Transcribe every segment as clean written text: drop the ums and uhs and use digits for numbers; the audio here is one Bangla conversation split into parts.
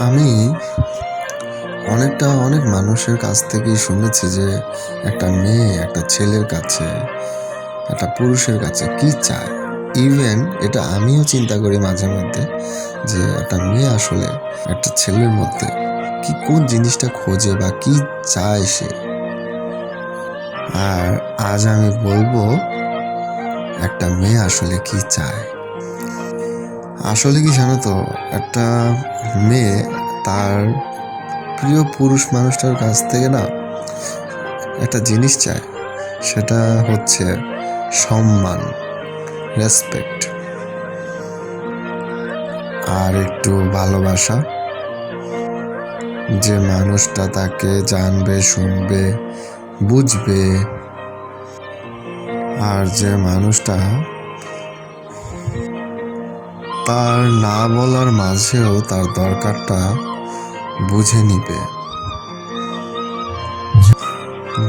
আমি অনেক মানুষের কাছ থেকেই শুনেছি যে একটা মেয়ে একটা ছেলের কাছে, একটা পুরুষের কাছে কি চায়। ইভেন এটা আমিও চিন্তা করি মাঝে মধ্যে যে একটা মেয়ে আসলে একটা ছেলের মধ্যে কোন জিনিসটা খোঁজে বা কি চায় সে। আর আজ আমি বলবো একটা মেয়ে আসলে কি চায়। আসলে কি জানো তো, একটা মেয়ে তার প্রিয় পুরুষ মানুষটার কাছ থেকে না একটা জিনিস চায়, সেটা হচ্ছে সম্মান, রেসপেক্ট, আর একটু ভালোবাসা। যে মানুষটা তাকে জানবে, শুনবে, বুঝবে, আর যে মানুষটা তার না বলার মাঝেও তার দরকারটা বুঝে নিবে।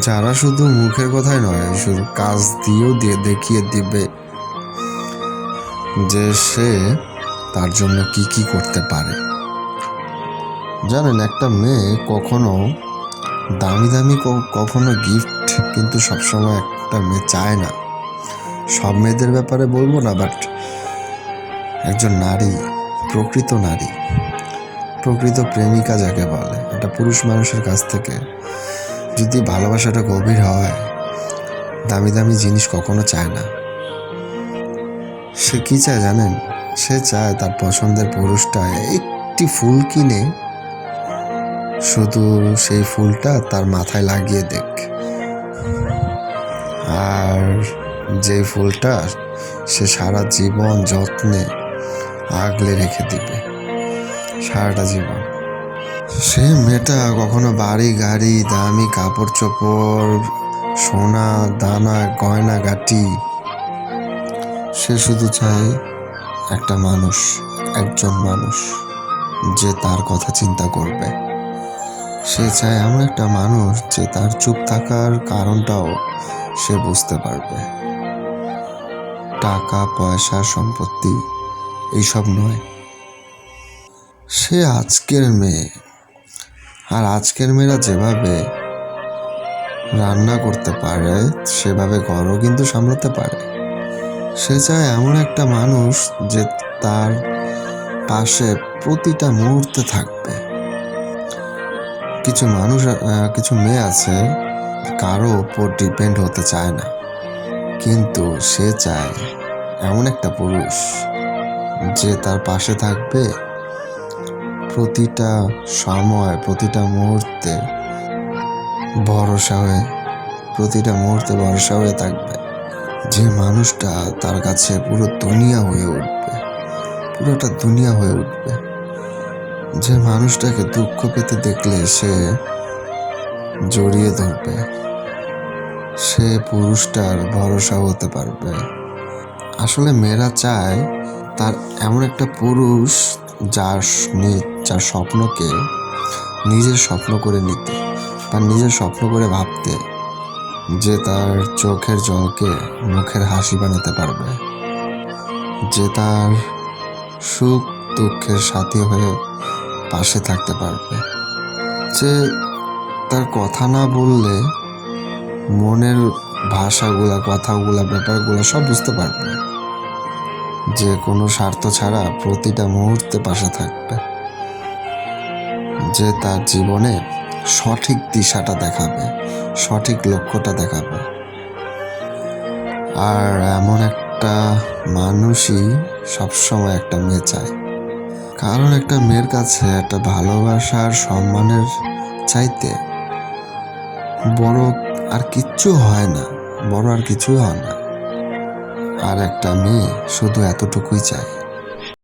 যারা শুধু মুখের কথাই নয়, শুধু কাজ দিয়েও দেখিয়ে দিবে যে সে তার জন্য কি করতে পারে। জানেন, একটা মেয়ে কখনো দামি কখনো গিফট কিন্তু সবসময় একটা মেয়ে চায় না। সব মেয়েদের ব্যাপারে বলবো না, বাট একজন নারী, প্রকৃত প্রেমিকা যাকে বলে, একটা পুরুষ মানুষের কাছ থেকে যদি ভালোবাসাটা গভীর হয়, দামি জিনিস কখনো চায় না। সে কি চায় জানেন? সে চায় তার পছন্দের পুরুষটা একটি ফুল কিনে শুধু সেই ফুলটা তার মাথায় লাগিয়ে দেখ, আর যে ফুলটা সে সারা জীবন যত্নে আগলে রেখে দিবে, সারাটা জীবন। সে মেয়েটা কখনো বাড়ি গাড়ি, দামি কাপড় চোপড়, সোনা দানা, গয়না গাটি, সে শুধু চায় একজন মানুষ যে তার কথা চিন্তা করবে। সে চায় এমন একটা মানুষ যে তার চুপ থাকার কারণটাও সে বুঝতে পারবে। টাকা পয়সা সম্পত্তি এইসব নয়, সে আজকের মেয়ে। আর আজকের মেয়েরা যেভাবে রান্না করতে পারে, সেভাবে ঘরও কিন্তু সামলাতে পারে। সে চায় এমন একটা মানুষ যে তার পাশে প্রতিটা মুহূর্তে থাকবে। কিছু মেয়ে আছে কারো উপর ডিপেন্ড হতে চায় না, কিন্তু সে চায় এমন একটা পুরুষ যে তার পাশে থাকবে প্রতিটা সময়, প্রতিটা মুহূর্তে ভরসা হয়ে থাকবে। যে মানুষটা তার কাছে পুরোটা দুনিয়া হয়ে উঠবে। যে মানুষটাকে দুঃখ পেতে দেখলে সে জড়িয়ে ধরবে, সে পুরুষটার ভরসা হতে পারবে। আসলে মেয়েরা চায় তার এমন একটা পুরুষ যার স্বপ্নকে নিজের স্বপ্ন করে নিতে বা নিজের স্বপ্ন করে ভাবতে, যে তার চোখের জলকে মুখের হাসি বানাতে পারবে, যে তার সুখ দুঃখের সাথী হয়ে পাশে থাকতে পারবে, যে তার কথা না বললে মনের কথাগুলা, ব্যাপারগুলো সব বুঝতে পারবে, যে কোনো স্বার্থ ছাড়া প্রতিটা মুহূর্তে পাশে থাকবে, যে তার জীবনে সঠিক দিশাটা দেখাবে, সঠিক লক্ষ্যটা দেখাবে। আর এমন একটা মানুষই সবসময় একটা মেয়ে চায়। কারণ একটা মেয়ের কাছে একটা ভালোবাসার, সম্মানের চাইতে বড় আর কিছুই হয় না। আর একটা মেয়ে শুধু এতটুকুই চায়।